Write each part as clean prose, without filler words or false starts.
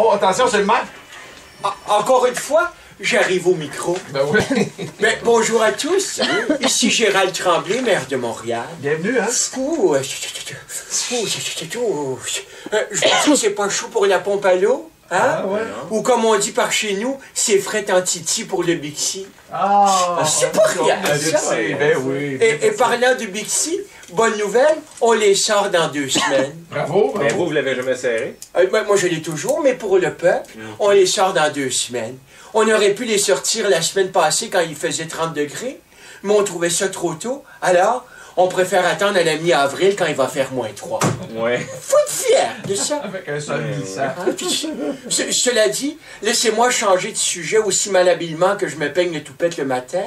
Oh, attention, c'est le mic. Encore une fois, j'arrive au micro. Ben oui. Ben, bonjour à tous. Ici Gérald Tremblay, maire de Montréal. Bienvenue, hein? Je vous dis que c'est pas chaud pour la pompe à l'eau, hein? Ah, ouais. Ou comme on dit par chez nous, c'est fret en titi pour le Bixi. Ah! C'est pas rien, ça. Ben oui. Et parlant du Bixi, bonne nouvelle, on les sort dans 2 semaines. Bravo, Mais bravo. vous l'avez jamais serré? Moi, je l'ai toujours, mais pour le peuple, on les sort dans 2 semaines. On aurait pu les sortir la semaine passée quand il faisait 30 degrés, mais on trouvait ça trop tôt. Alors, on préfère attendre à la mi-avril quand il va faire -3. Ouais. Faut être fier de ça. Avec un sol glissant. Hein? Cela dit, laissez-moi changer de sujet aussi malhabilement que je me peigne le toupette le matin.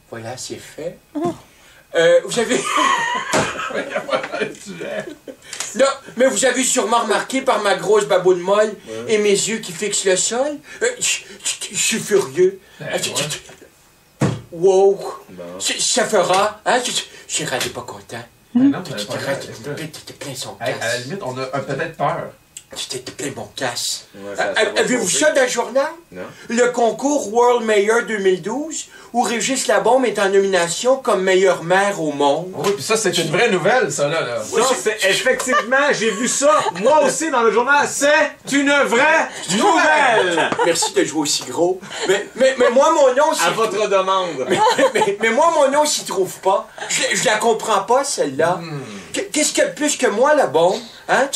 Voilà, c'est fait. Vous avez... Non, mais vous avez sûrement remarqué par ma grosse baboune molle et mes yeux qui fixent le sol. Je suis furieux. Wow! Bon. Ça fera, hein? Gérald n'est pas content. Ben non, T'es plein son Hey, à la casse. limite, on a peut-être peur. T'es plein mon casse. Ouais, ça va Avez-vous chauffer. ça dans le journal? Non. Le concours World Mayor 2012, où Régis Labaume est en nomination comme meilleure maire au monde. Oui, puis ça, c'est une vraie nouvelle, ça, là. Ça, c'est effectivement, j'ai vu ça, moi aussi, dans le journal. C'est une vraie nouvelle! Merci de jouer aussi gros. Mais moi, mon nom, À votre demande. mais moi, mon nom s'y trouve pas. Je la comprends pas, celle-là. Qu'est-ce qu'il y a de plus que moi, la bombe? Hein?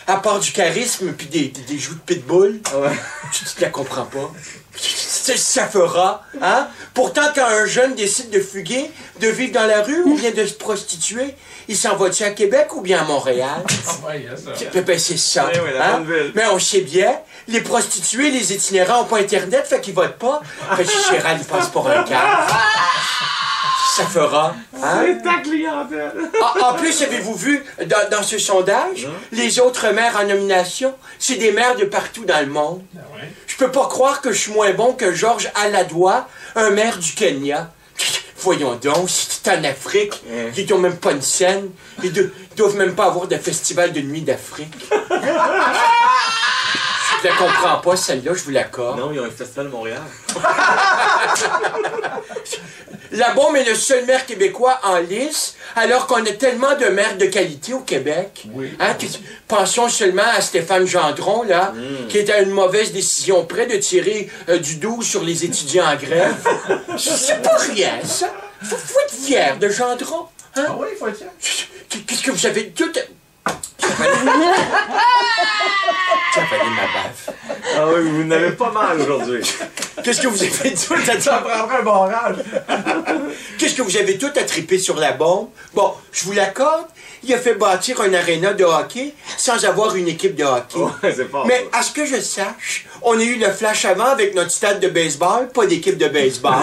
À part du charisme puis des joues de pitbull. Ouais. Tu la comprends pas. Ça fera, hein? Pourtant, quand un jeune décide de fuguer, de vivre dans la rue ou bien de se prostituer, il s'en va-tu à Québec ou bien à Montréal? Ouais, il y a ça. Ben, c'est ça. Oui, la hein? bonne ville. Mais on sait bien, les prostituées, les itinérants n'ont pas Internet, fait qu'ils votent pas. Fait que Gérald, il passe pour un cave. Ça fera. Hein? C'est ta clientèle. En plus, avez-vous vu, dans ce sondage, les autres maires en nomination, c'est des maires de partout dans le monde. Ah ouais. Je peux pas croire que je suis moins bon que Georges Aladoua, un maire du Kenya. Voyons donc, c'est en Afrique, ils n'ont même pas une scène, ils doivent même pas avoir de festival de nuit d'Afrique. Je la comprends pas, celle-là, je vous l'accorde. Non, ils ont un festival de Montréal. La Bombe est le seul maire québécois en lice, alors qu'on a tellement de maires de qualité au Québec. Oui. Hein, pensons seulement à Stéphane Gendron, là, qui est à une mauvaise décision près de tirer du 12 sur les étudiants en grève. C'est pas rien, ça. Faut être fier de Gendron. Hein? Ah oui, il faut être fier. Qu'est-ce que vous avez tout... Ça valait ma baffe. Ah oui, vous n'avez pas mal aujourd'hui. Qu'est-ce que vous avez tout Ça prendrait un barrage. Qu'est-ce que vous avez tout à triper sur la bombe? Bon, je vous l'accorde, il a fait bâtir un aréna de hockey sans avoir une équipe de hockey. Ouais, c'est fort. Mais à ce que je sache, on a eu le flash avant avec notre stade de baseball, pas d'équipe de baseball.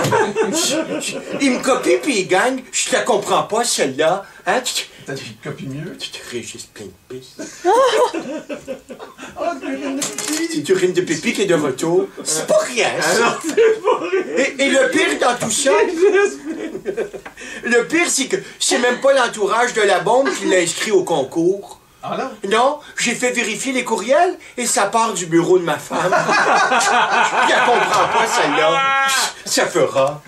Il me copie puis il gagne. Je la comprends pas, celle-là. Hein? Peut-être qu'il copie mieux. Tu te régis plein de pisse. C'est urine de pipi qui est de retour. C'est pas rien, ça. Et le pire dans tout ça, le pire, c'est que c'est même pas l'entourage de la bombe qui l'a inscrit au concours. Ah non? Non, j'ai fait vérifier les courriels et ça part du bureau de ma femme. Je la comprends pas, celle-là. Ça fera.